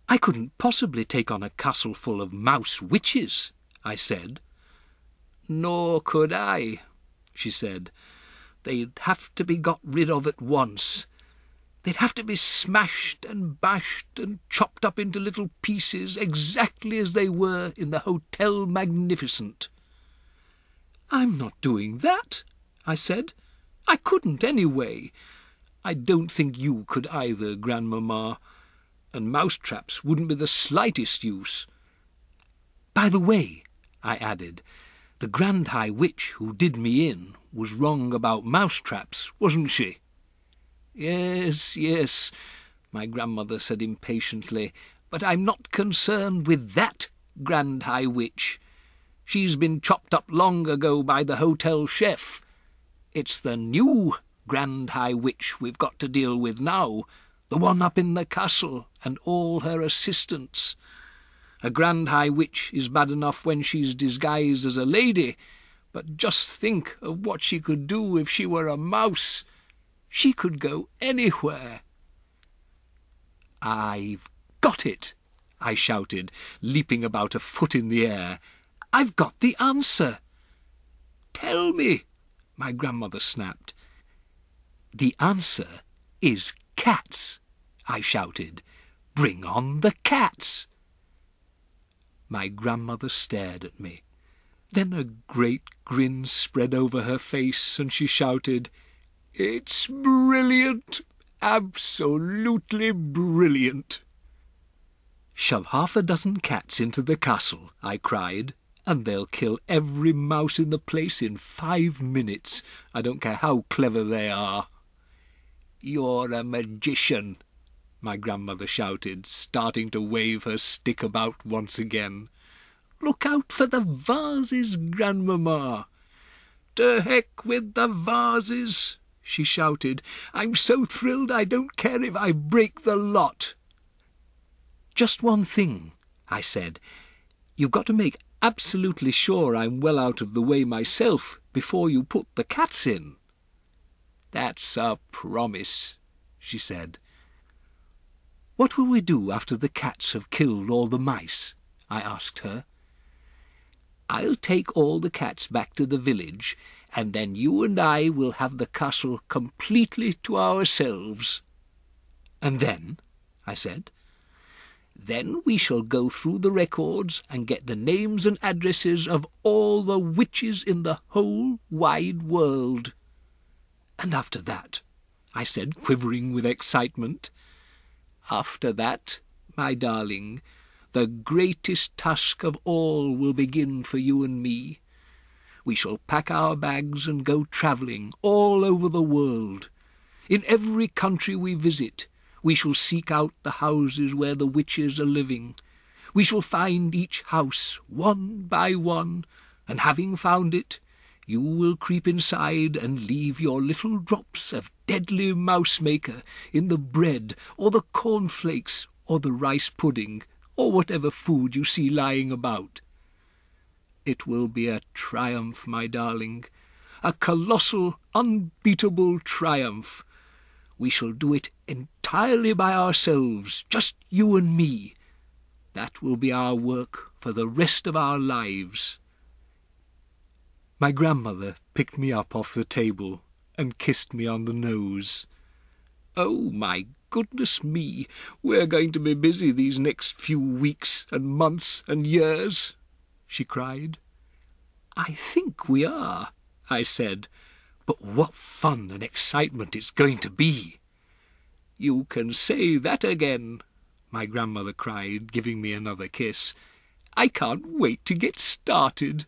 "I couldn't possibly take on a castle full of mouse witches," I said. "Nor could I," she said. "They'd have to be got rid of at once. They'd have to be smashed and bashed and chopped up into little pieces exactly as they were in the Hotel Magnificent." "I'm not doing that," I said. "I couldn't anyway. I don't think you could either, Grandmamma. And mousetraps wouldn't be the slightest use. By the way," I added, "the Grand High Witch who did me in was wrong about mousetraps, wasn't she?" "Yes, yes," my grandmother said impatiently, "but I'm not concerned with that Grand High Witch. She's been chopped up long ago by the hotel chef. It's the new Grand High Witch we've got to deal with now, the one up in the castle and all her assistants. A Grand High Witch is bad enough when she's disguised as a lady, but just think of what she could do if she were a mouse. She could go anywhere." "I've got it," I shouted, leaping about a foot in the air. "I've got the answer." "Tell me," my grandmother snapped. "The answer is cats," I shouted. "Bring on the cats." My grandmother stared at me. Then a great grin spread over her face, and she shouted, "It's brilliant! Absolutely brilliant!" "Shove 6 cats into the castle," I cried, "and they'll kill every mouse in the place in 5 minutes. I don't care how clever they are." "You're a magician," my grandmother shouted, starting to wave her stick about once again. "Look out for the vases, Grandmamma." "To heck with the vases," she shouted. "I'm so thrilled I don't care if I break the lot." "Just one thing," I said. "You've got to make absolutely sure I'm well out of the way myself before you put the cats in." "That's a promise," she said. "What will we do after the cats have killed all the mice?" I asked her. "I'll take all the cats back to the village, and then you and I will have the castle completely to ourselves." "And then?" I said. "Then we shall go through the records and get the names and addresses of all the witches in the whole wide world." "And after that?" I said, quivering with excitement. "After that, my darling, the greatest task of all will begin for you and me. We shall pack our bags and go travelling all over the world. In every country we visit, we shall seek out the houses where the witches are living. We shall find each house one by one, and having found it, you will creep inside and leave your little drops of deadly mouse-maker in the bread or the cornflakes or the rice pudding or whatever food you see lying about. It will be a triumph, my darling, a colossal, unbeatable triumph. We shall do it entirely by ourselves, just you and me. That will be our work for the rest of our lives." My grandmother picked me up off the table and kissed me on the nose. "Oh, my goodness me, we're going to be busy these next few weeks and months and years," she cried. "I think we are," I said. "But what fun and excitement it's going to be!" "You can say that again," my grandmother cried, giving me another kiss. "I can't wait to get started."